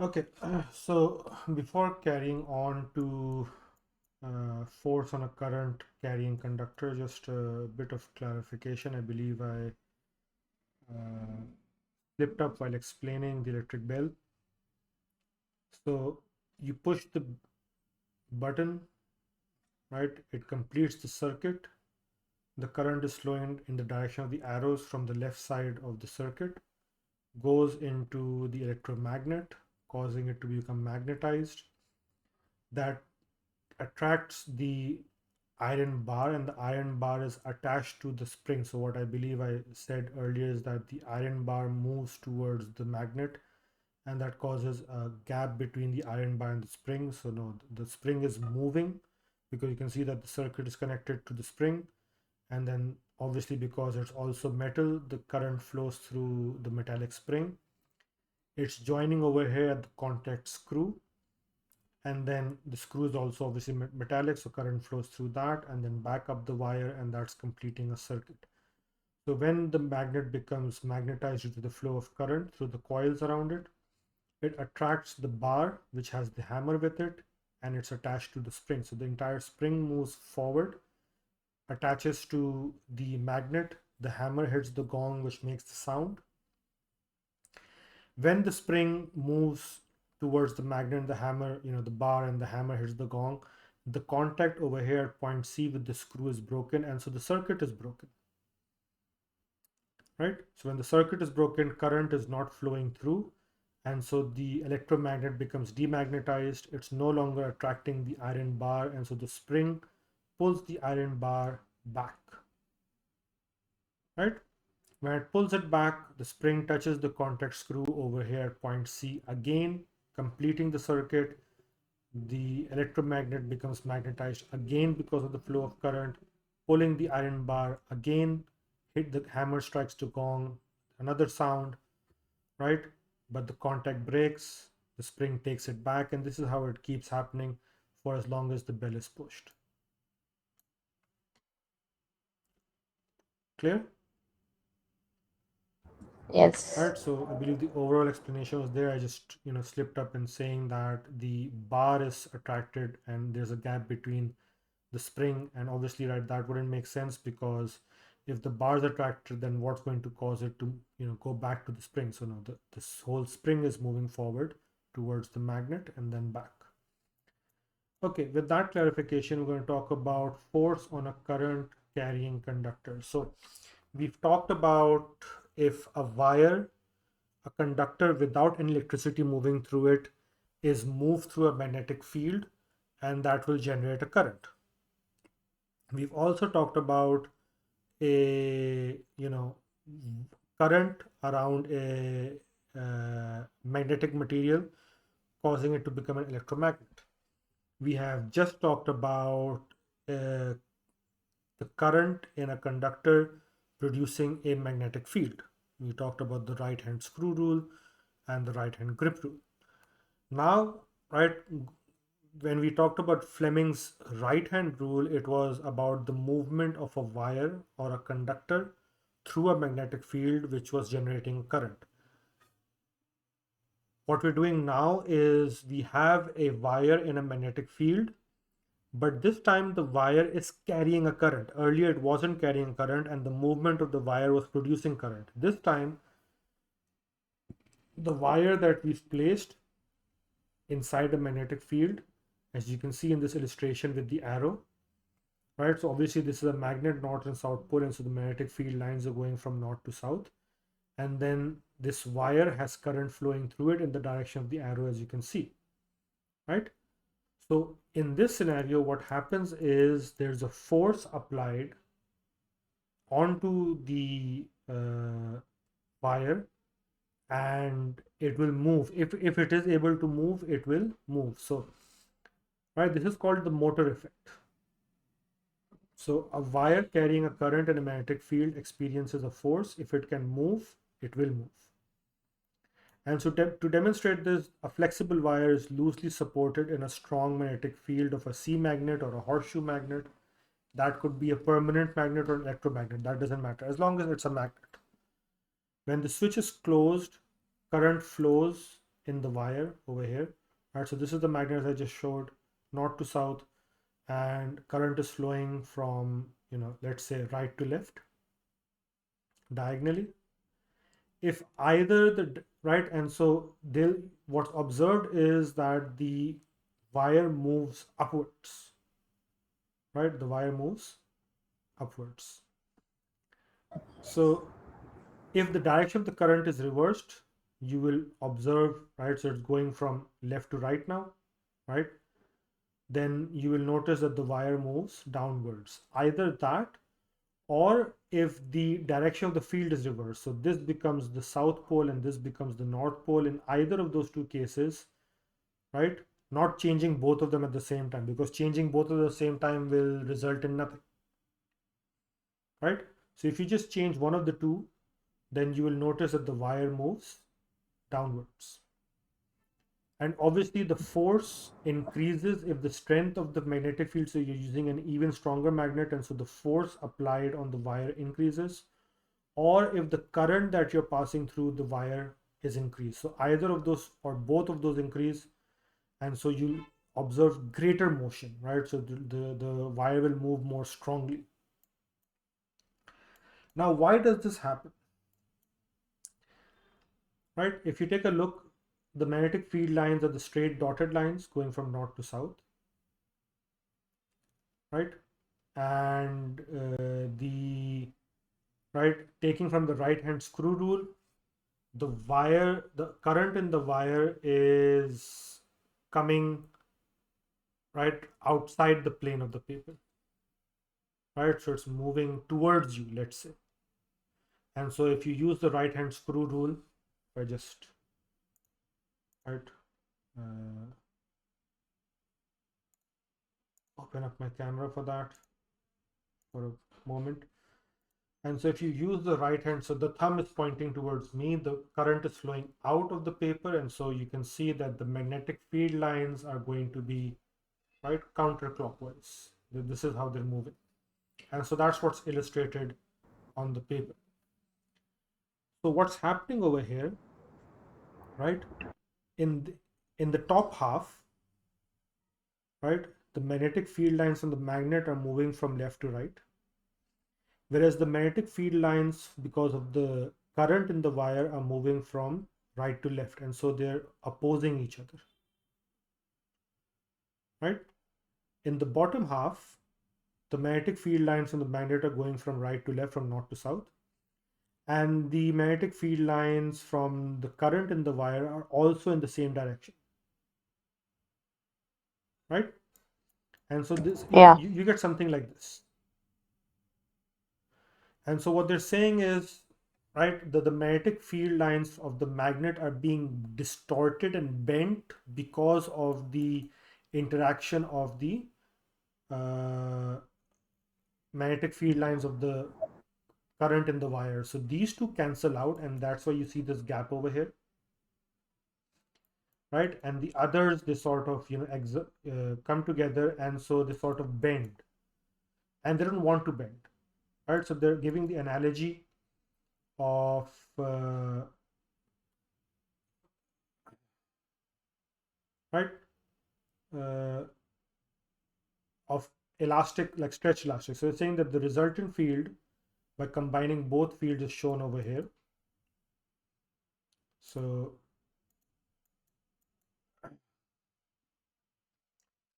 Okay, so before carrying on to force on a current carrying conductor, just a bit of clarification. I believe I slipped up while explaining the electric bell. So you push the button, right? It completes the circuit. The current is flowing in the direction of the arrows from the left side of the circuit, goes into the electromagnet, causing it to become magnetized. That attracts the iron bar, and the iron bar is attached to the spring. So what I believe I said earlier is that the iron bar moves towards the magnet, and that causes a gap between the iron bar and the spring. So no, the spring is moving because you can see that the circuit is connected to the spring, and then obviously because it's also metal, the current flows through the metallic spring. It's joining over here at the contact screw, and then the screw is also obviously metallic, so current flows through that and then back up the wire, and that's completing a circuit. So when the magnet becomes magnetized due to the flow of current through the coils around it, it attracts the bar which has the hammer with it, and it's attached to the spring. So the entire spring moves forward, attaches to the magnet, the hammer hits the gong which makes the sound. When the spring moves towards the magnet, the hammer, the bar and the hammer hits the gong, the contact over here at point C with the screw is broken, and so the circuit is broken, right? So when the circuit is broken, current is not flowing through, and so the electromagnet becomes demagnetized. It's no longer attracting the iron bar, and so the spring pulls the iron bar back, right? When it pulls it back, the spring touches the contact screw over here at point C again, completing the circuit. The electromagnet becomes magnetized again because of the flow of current, pulling the iron bar again, hit the hammer, strikes the gong, another sound, right? But the contact breaks, the spring takes it back, and this is how it keeps happening for as long as the bell is pushed. Clear? All Yes. right, so I believe the overall explanation was there. I just, slipped up in saying that the bar is attracted and there's a gap between the spring, and obviously, right, that wouldn't make sense because if the bar is attracted, then what's going to cause it to, go back to the spring? So no, this whole spring is moving forward towards the magnet and then back. Okay, with that clarification, we're going to talk about force on a current carrying conductor. So we've talked about if a wire, a conductor without any electricity moving through it, is moved through a magnetic field, and that will generate a current. We've also talked about a current around a magnetic material, causing it to become an electromagnet. We have just talked about uh, the current in a conductor producing a magnetic field. We talked about the right hand screw rule and the right hand grip rule. Now, right, when we talked about Fleming's right hand rule, it was about the movement of a wire or a conductor through a magnetic field which was generating current. What we're doing now is we have a wire in a magnetic field, but this time the wire is carrying a current. Earlier it wasn't carrying current and the movement of the wire was producing current. This time the wire that we've placed inside a magnetic field, as you can see in this illustration with the arrow, right? So obviously this is a magnet, north and south pole, and so the magnetic field lines are going from north to south. And then this wire has current flowing through it in the direction of the arrow, as you can see, right? So in this scenario, what happens is there's a force applied onto the wire, and it will move. If it is able to move, it will move. So, right, this is called the motor effect. So a wire carrying a current in a magnetic field experiences a force. If it can move, it will move. And so to demonstrate this, a flexible wire is loosely supported in a strong magnetic field of a C magnet or a horseshoe magnet. That could be a permanent magnet or an electromagnet. That doesn't matter as long as it's a magnet. When the switch is closed, current flows in the wire over here. Right, so this is the magnet I just showed, north to south, and current is flowing from, let's say right to left diagonally. If either the right, and so they'll what's observed is that the wire moves upwards, right? The wire moves upwards. So if the direction of the current is reversed, you will observe, right? So it's going from left to right now, right? Then you will notice that the wire moves downwards. Either that, or if the direction of the field is reversed, so this becomes the south pole and this becomes the north pole. In either of those two cases, right? Not changing both of them at the same time, because changing both at the same time will result in nothing, right? So if you just change one of the two, then you will notice that the wire moves downwards. And obviously the force increases if the strength of the magnetic field, so you're using an even stronger magnet, and so the force applied on the wire increases, or if the current that you're passing through the wire is increased. So either of those or both of those increase, and so you observe greater motion, right? So the wire will move more strongly. Now, why does this happen? Right? If you take a look, the magnetic field lines are the straight dotted lines going from north to south, right? And taking from the right hand screw rule, the current in the wire is coming right outside the plane of the paper, right? So it's moving towards you, let's say. And so if you use the right hand screw rule, I just open up my camera for that for a moment. And so if you use the right hand, so the thumb is pointing towards me, the current is flowing out of the paper, and so you can see that the magnetic field lines are going to be right counterclockwise. This is how they're moving, and so that's what's illustrated on the paper. So what's happening over here, right? In the top half, right, the magnetic field lines on the magnet are moving from left to right, whereas the magnetic field lines, because of the current in the wire, are moving from right to left, and so they're opposing each other, right? In the bottom half, the magnetic field lines on the magnet are going from right to left, from north to south, and the magnetic field lines from the current in the wire are also in the same direction, right? And so this, you get something like this. And so what they're saying is, right, that the magnetic field lines of the magnet are being distorted and bent because of the interaction of the magnetic field lines of the current in the wire. So these two cancel out, and that's why you see this gap over here, right? And the others, they sort of come together, and so they sort of bend, and they don't want to bend, right? So they're giving the analogy of of elastic, like stretch elastic. So it's saying that the resultant field, by combining both fields, is shown over here. So,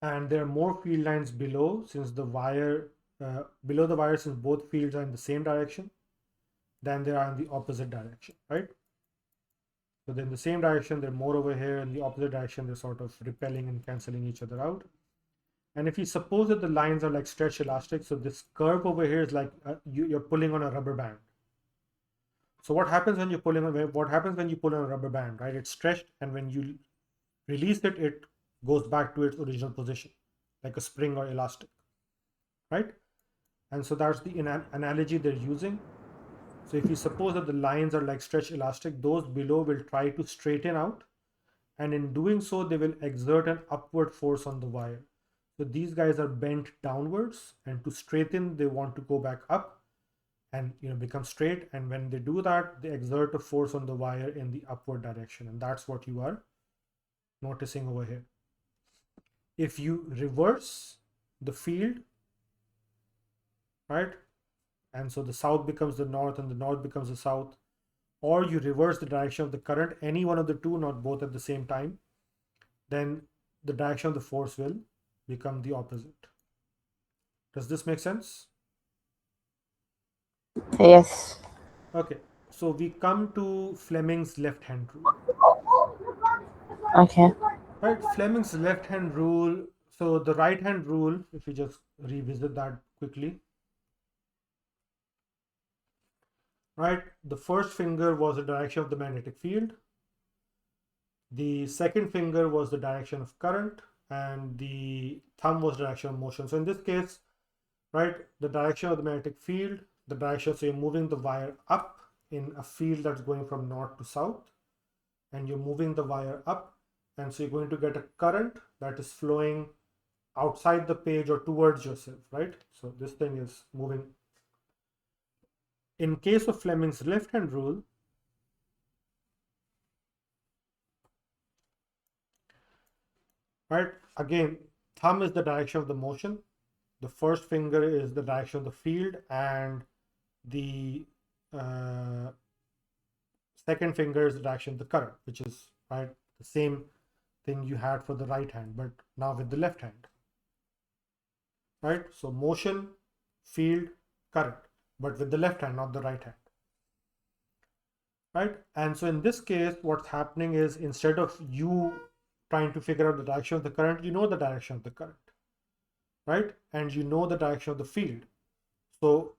and there are more field lines below, since the wire below the wire, since both fields are in the same direction, than there are in the opposite direction, right? So they're in the same direction, they're more over here. In the opposite direction, they're sort of repelling and canceling each other out. And if you suppose that the lines are like stretch elastic, so this curve over here is like you're pulling on a rubber band. So what happens when you pull on a rubber band, right? It's stretched, and when you release it, it goes back to its original position, like a spring or elastic, right? And so that's the analogy they're using. So if you suppose that the lines are like stretch elastic, those below will try to straighten out, and in doing so, they will exert an upward force on the wire. So these guys are bent downwards, and to straighten, they want to go back up and become straight. And when they do that, they exert a force on the wire in the upward direction, and that's what you are noticing over here. If you reverse the field, right, and so the south becomes the north and the north becomes the south, or you reverse the direction of the current, any one of the two, not both at the same time, then the direction of the force will become the opposite. Does this make sense? Yes. Okay, so we come to Fleming's left-hand rule. Okay. Right, Fleming's left-hand rule. So the right-hand rule, if we just revisit that quickly, right? The first finger was the direction of the magnetic field. The second finger was the direction of current, and the thumb was direction of motion. So in this case, right, the direction of the magnetic field, the direction, so you're moving the wire up in a field that's going from north to south, and you're moving the wire up, and so you're going to get a current that is flowing outside the page or towards yourself, right? So this thing is moving. In case of Fleming's left-hand rule, right, again, thumb is the direction of the motion, the first finger is the direction of the field, and the second finger is the direction of the current, which is, right, the same thing you had for the right hand, but now with the left hand, right? So motion, field, current, but with the left hand, not the right hand, right? And so in this case, what's happening is, instead of you trying to figure out the direction of the current, you know the direction of the current, right? And you know the direction of the field. So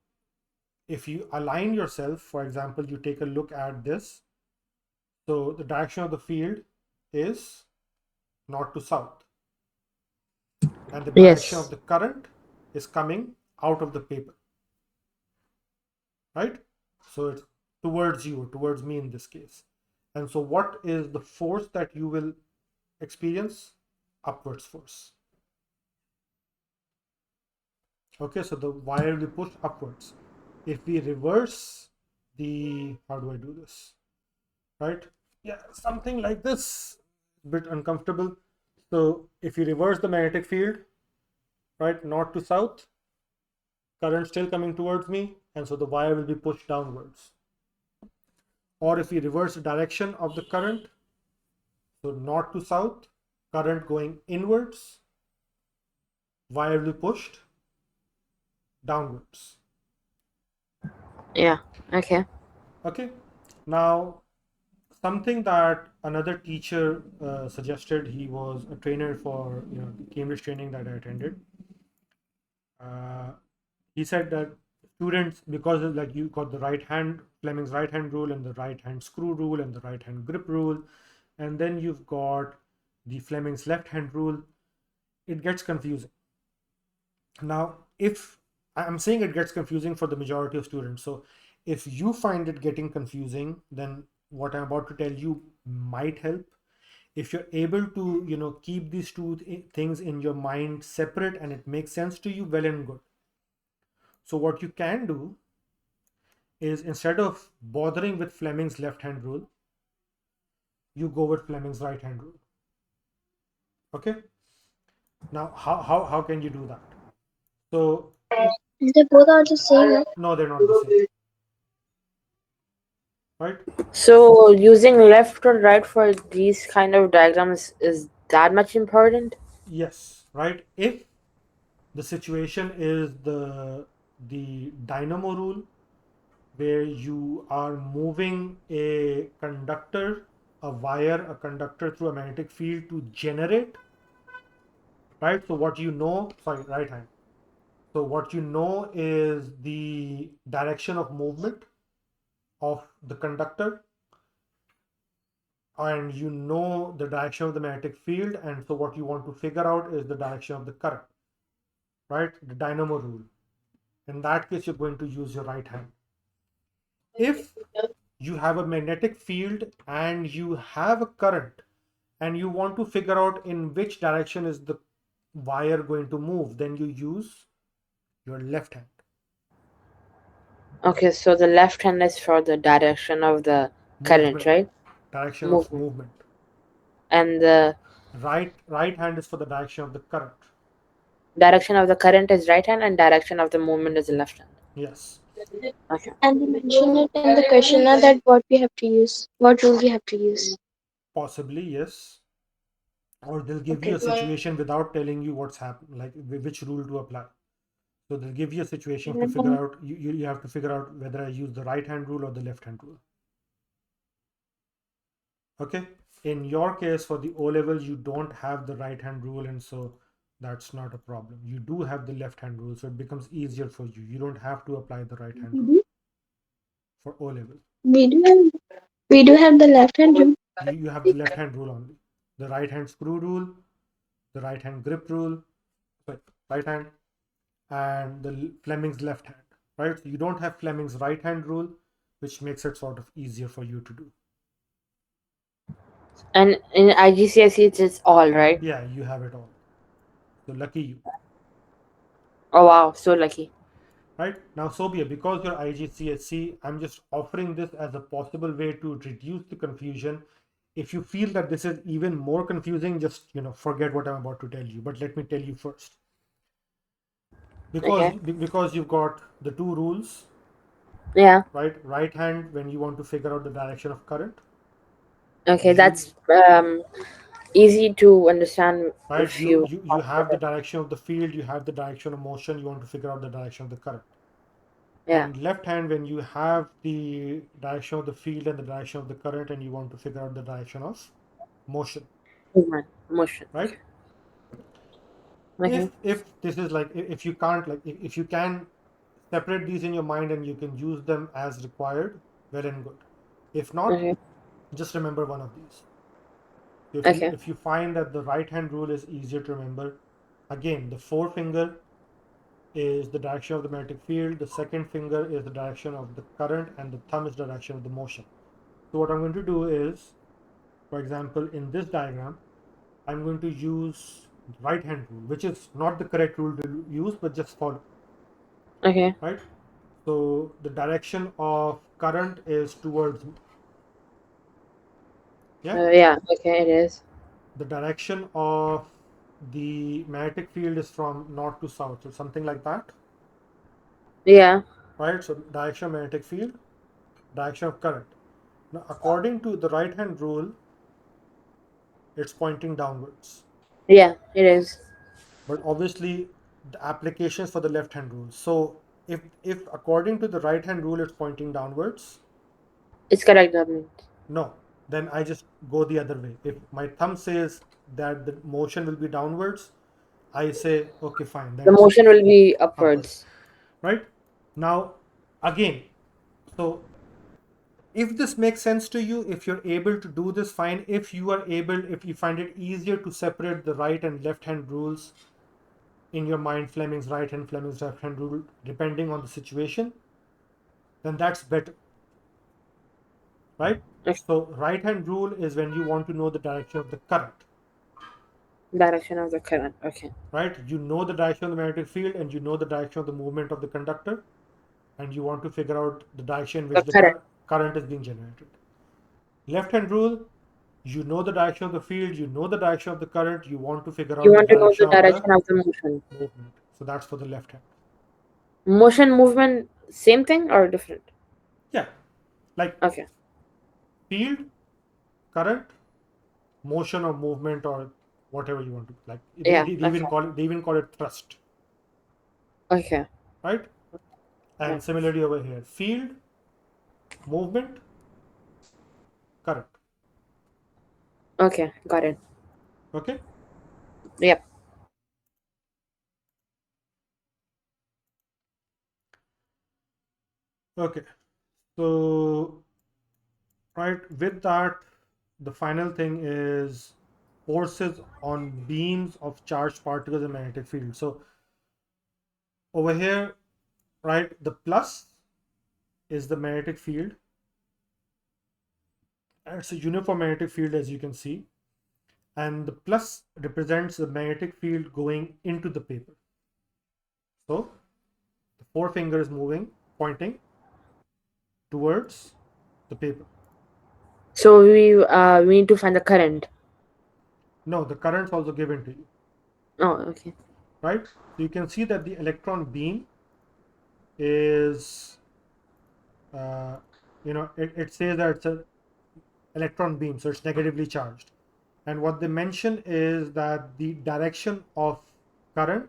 if you align yourself, for example, you take a look at this. So the direction of the field is north to south, and the direction of Yes. the current is coming out of the paper, right? So it's towards you, or towards me in this case. And so what is the force that you will experience? Upwards force. Okay, so the wire will be pushed upwards. If we reverse the, how do I do this? Right? Yeah, something like this, a bit uncomfortable. So if you reverse the magnetic field, right, north to south, current still coming towards me, and so the wire will be pushed downwards. Or if we reverse the direction of the current, so north to south, current going inwards, wire will be pushed downwards. Yeah. Okay. Okay, now something that another teacher suggested, he was a trainer for the Cambridge training that I attended. He said that students, because of, like, you got the right hand, Fleming's right hand rule, and the right hand screw rule, and the right hand grip rule, and then you've got the Fleming's left hand rule, it gets confusing. Now, if I'm saying it gets confusing for the majority of students, so if you find it getting confusing, then what I'm about to tell you might help. If you're able to keep these two things in your mind separate and it makes sense to you, well and good. So what you can do is, instead of bothering with Fleming's left hand rule, you go with Fleming's right hand rule. Okay, now how can you do that? So They both are the same. no, they're not the same, right? So using left or right for these kind of diagrams is that much important? Yes, right. If the situation is the dynamo rule, where you are moving a conductor, a wire, a conductor through a magnetic field to generate, right? So what you know, sorry, right hand. So what you know is the direction of movement of the conductor, and you know the direction of the magnetic field, and so what you want to figure out is the direction of the current, right? The dynamo rule. In that case, you're going to use your right hand. If you have a magnetic field and you have a current, and you want to figure out in which direction is the wire going to move, then you use your left hand. Okay, so the left hand is for the direction of the current, Movement, right? direction of Movement. movement. and the Right hand is for the direction of the current. direction of the current is right hand, and direction of the movement is the left hand. Yes. Okay. And they mention it in the question now that what we have to use, what rule we have to use. Possibly, yes. Or they'll give you Okay. a situation without telling you what's happening, like which rule to apply. So they'll give you a situation to figure out, you have to figure out whether I use the right hand rule or the left hand rule. Okay. In your case, for the O level, you don't have the right hand rule, and so that's not a problem. You do have the left hand rule, so it becomes easier for you. You don't have to apply the right hand rule for O level. We do have the left hand rule. You have the left hand rule only. The right hand screw rule, the right hand grip rule, sorry, right hand, and the Fleming's left hand, right? So you don't have Fleming's right hand rule, which makes it sort of easier for you to do. And in IGCSE, it's just all right. Yeah, you have it all. So lucky you. Oh wow, so lucky. Right now, Sobia, because you're IGCSE, I'm just offering this as a possible way to reduce the confusion. If you feel that this is even more confusing, just forget what I'm about to tell you. But let me tell you first, Okay. because you've got the two rules, Yeah. right? Right hand when you want to figure out the direction of current. Okay, You that's easy to understand right if you. you have the direction of the field, you have the direction of motion. You want to figure out the direction of the current. Yeah. And left hand when you have the direction of the field and the direction of the current, and you want to figure out the direction of motion, Movement, motion. right? Okay. If this is like, if you can't, like, if you can separate these in your mind and you can use them as required, well and good. If not, Okay. just remember one of these. Okay. If you find that the right hand rule is easier to remember, again, the forefinger is the direction of the magnetic field, the second finger is the direction of the current, and the thumb is the direction of the motion. So what I'm going to do is, for example, in this diagram, I'm going to use right hand rule, which is not the correct rule to use, but just follow, Okay. right? So the direction of current is towards, yeah, Yeah. Okay, it is. the direction of the magnetic field is from north to south, or something like that, Yeah. right? So direction of magnetic field, direction of current. Now, according to the right hand rule, it's pointing downwards. Yeah, it is. But obviously, the applications for the left hand rule. So if according to the right hand rule it's pointing downwards, It's correct, that means. no, then I just go the other way. If my thumb says that the motion will be downwards, I say okay, fine, The then it's motion will be upwards, upwards. right? Now again, so if this makes sense to you, if you're able to do this, fine. If you find it easier to separate the right and left hand rules in your mind, Fleming's right hand, Fleming's left hand rule, depending on the situation, then that's better, right? Okay. So right hand rule is when you want to know the direction of the current, Direction of the current. Okay. right? You know the direction of the magnetic field and you know the direction of the movement of the conductor, and you want to figure out the direction in The which the current. current is being generated. Left hand rule, you know the direction of the field, you know the direction of the current, you want to figure You out the want to know direction the of the direction of the motion. movement. So that's for the left hand. Motion, movement, same thing or different? Yeah, like Okay. field, current, motion or movement or whatever you want to, like Yeah. Okay. they even call it thrust, Okay. right? Yeah. And similarly over here, field, movement, current. Okay. Got it. Okay. Yep. Okay. So right, with that, the final thing is forces on beams of charged particles in magnetic field. So over here, right, the plus is the magnetic field. It's a uniform magnetic field, as you can see, and the plus represents the magnetic field going into the paper. So the forefinger is moving, pointing towards the paper. So we need to find the current. No, the current's also given to you, Oh, okay. right? So you can see that the electron beam is, it says that it's an electron beam, so it's negatively charged. And what they mention is that the direction of current,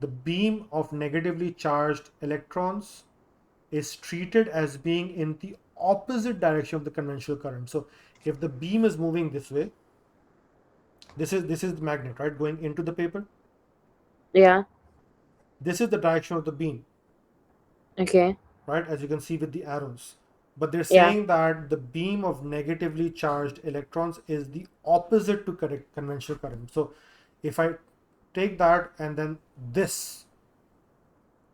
the beam of negatively charged electrons, is treated as being in the opposite direction of the conventional current. So if the beam is moving this way, this is the magnet, right, going into the paper. Yeah. This is the direction of the beam, Okay. right, as you can see with the arrows. But they're Yeah. saying that the beam of negatively charged electrons is the opposite to conventional current. So if I take that, and then this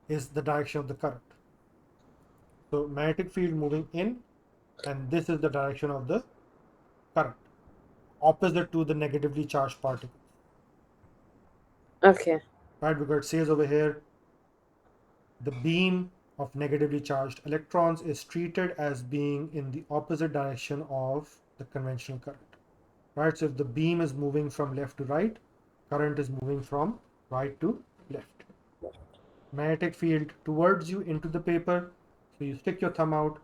is the direction of the current. So magnetic field moving in, and this is the direction of the current, opposite to the negatively charged particle, Okay. right? Because it says over here, the beam of negatively charged electrons is treated as being in the opposite direction of the conventional current, right? So if the beam is moving from left to right, current is moving from right to left. Magnetic field towards you into the paper. So you stick your thumb out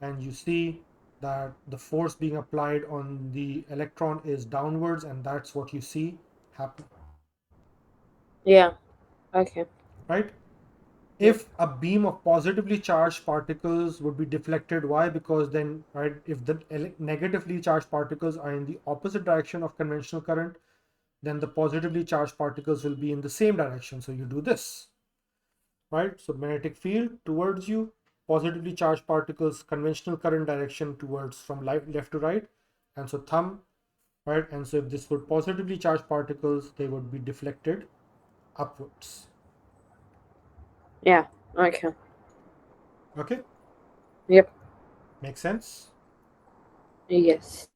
and you see that the force being applied on the electron is downwards, and that's what you see happen, Yeah. Okay. right? Yep. If a beam of positively charged particles would be deflected, why? Because then, right, if the negatively charged particles are in the opposite direction of conventional current, then the positively charged particles will be in the same direction. So you do this, right? So magnetic field towards you, positively charged particles, conventional current direction towards from left to right, and so thumb, right? And so if this were positively charged particles, they would be deflected upwards. Yeah. Okay. Okay, Yep. makes sense, Yes.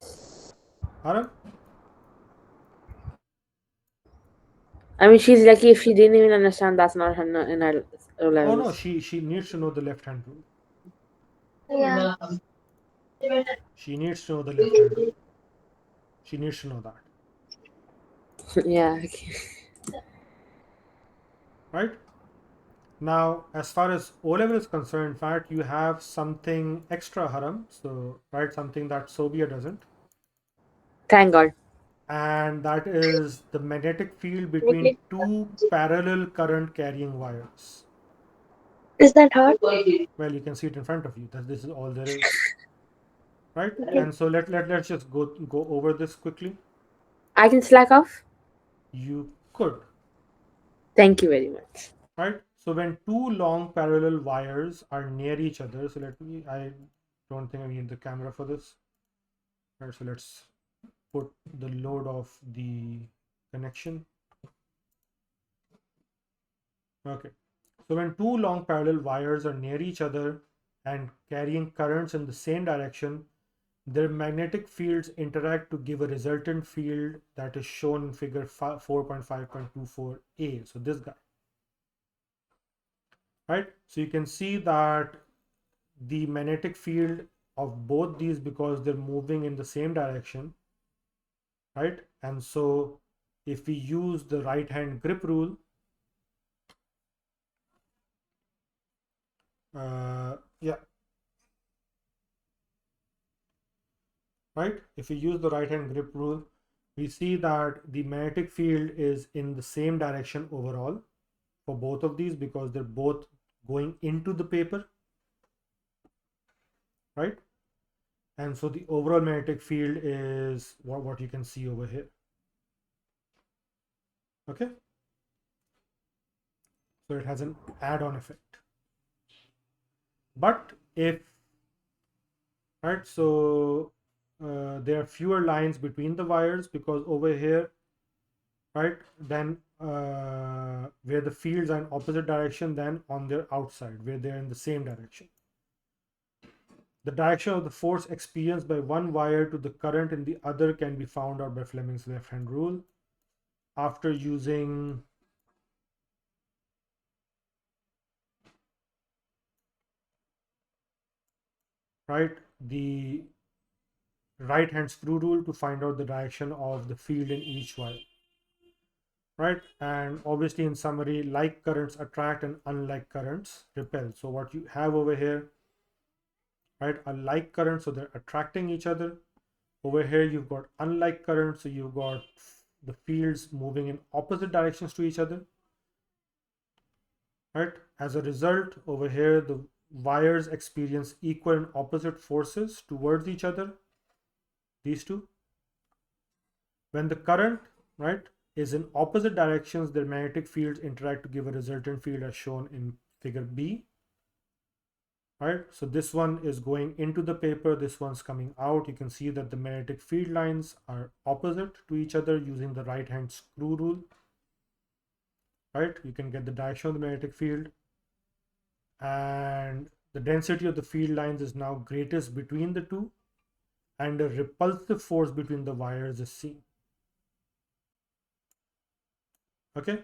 Haran? I mean, she's lucky if she didn't even understand that's not her in her O Oh no, levels. she needs to know the left hand rule. Yeah. She needs to know the left hand rule. She needs to know that, Yeah. Okay. right? Now, as far as O level is concerned, in fact, you have something extra, Haram. So, right, something that Sobia doesn't, Thank God. and that is the magnetic field between Okay. two parallel current carrying wires. Is that hard? Well, you can see it in front of you. That this is all there is, right? Okay. And so let's just go over this quickly. I can slack off. You could, Thank you very much. right? So when two long parallel wires are near each other, so I don't think I need the camera for this. Right, so let's put the load of the connection. Okay. So when two long parallel wires are near each other and carrying currents in the same direction, their magnetic fields interact to give a resultant field that is shown in figure 4.5.24a. So this guy, right? So you can see that the magnetic field of both these, because they're moving in the same direction, right? And so if we use the right hand grip rule, yeah, right? If we use the right hand grip rule, we see that the magnetic field is in the same direction overall for both of these because they're both going into the paper, right? And so the overall magnetic field is what you can see over here. Okay, so it has an add-on effect. But if, right, so there are fewer lines between the wires because over here, right, then where the fields are in opposite direction than on their outside where they're in the same direction. The direction of the force experienced by one wire to the current in the other can be found out by Fleming's left hand rule after using right the right hand screw rule to find out the direction of the field in each wire, right? And obviously in summary, like currents attract and unlike currents repel. So what you have over here, right, are like currents, so they're attracting each other. Over here you've got unlike currents, so you've got the fields moving in opposite directions to each other, right? As a result, over here the wires experience equal and opposite forces towards each other, these two. When the current, right, is in opposite directions, their magnetic fields interact to give a resultant field as shown in figure B, right? So this one is going into the paper, this one's coming out. You can see that the magnetic field lines are opposite to each other using the right hand screw rule, right? You can get the direction of the magnetic field, and the density of the field lines is now greatest between the two, and a repulsive force between the wires is seen. Okay,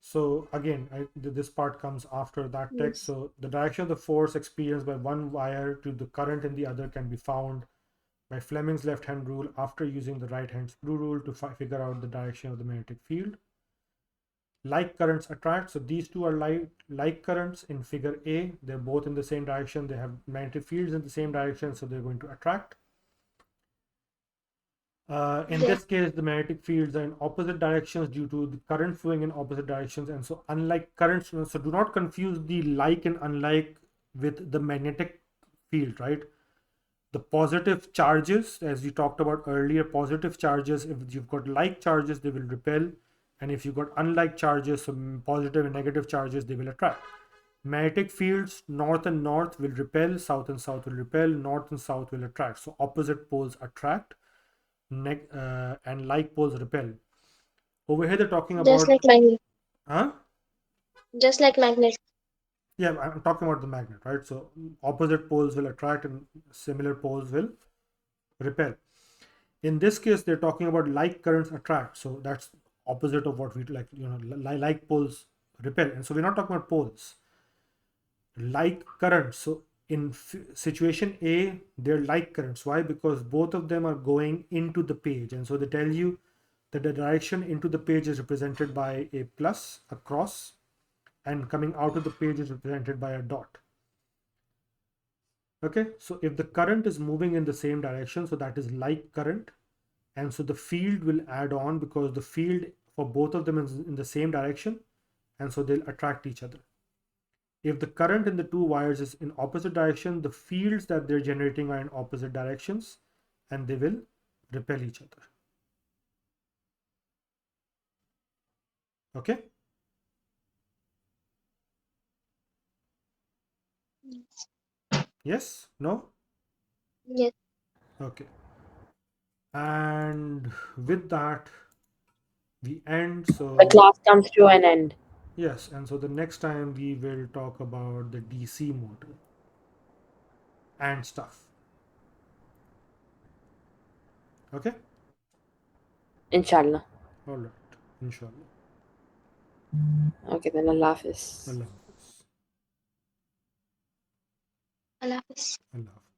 so again, this part comes after that text. Yes. So the direction of the force experienced by one wire to the current in the other can be found by Fleming's left hand rule after using the right hand screw rule to figure out the direction of the magnetic field. Like currents attract, so these two are like currents in figure A. They're both in the same direction, they have magnetic fields in the same direction, so they're going to attract. In Yeah. this case, the magnetic fields are in opposite directions due to the current flowing in opposite directions. And so unlike currents, so do not confuse the like and unlike with the magnetic field, right? The positive charges, as we talked about earlier, positive charges, if you've got like charges, they will repel. And if you've got unlike charges, so positive and negative charges, they will attract. Magnetic fields, north and north will repel, south and south will repel, north and south will attract. So opposite poles attract and like poles repel. Over here, they're talking Just about, like magnet. huh? Just like magnet. Yeah, I'm talking about the magnet, right? So opposite poles will attract and similar poles will repel. In this case, they're talking about like currents attract. So that's opposite of what we like, like poles repel. And so we're not talking about poles. Like currents. So in situation A, they're like currents. Why? Because both of them are going into the page. And so they tell you that the direction into the page is represented by a plus, a cross, and coming out of the page is represented by a dot. Okay, so if the current is moving in the same direction, so that is like current, and so the field will add on because the field for both of them is in the same direction, and so they'll attract each other. If the current in the two wires is in opposite direction, the fields that they're generating are in opposite directions, and they will repel each other. Okay. Yes? No? Yes. Okay. And with that, we end. The So, class comes to an end. yes, and so the next time we will talk about the DC motor and stuff. Okay? Inshallah. All right. Inshallah. Okay, then Allah Hafiz. Allah Hafiz. Allah Hafiz. Allah Hafiz.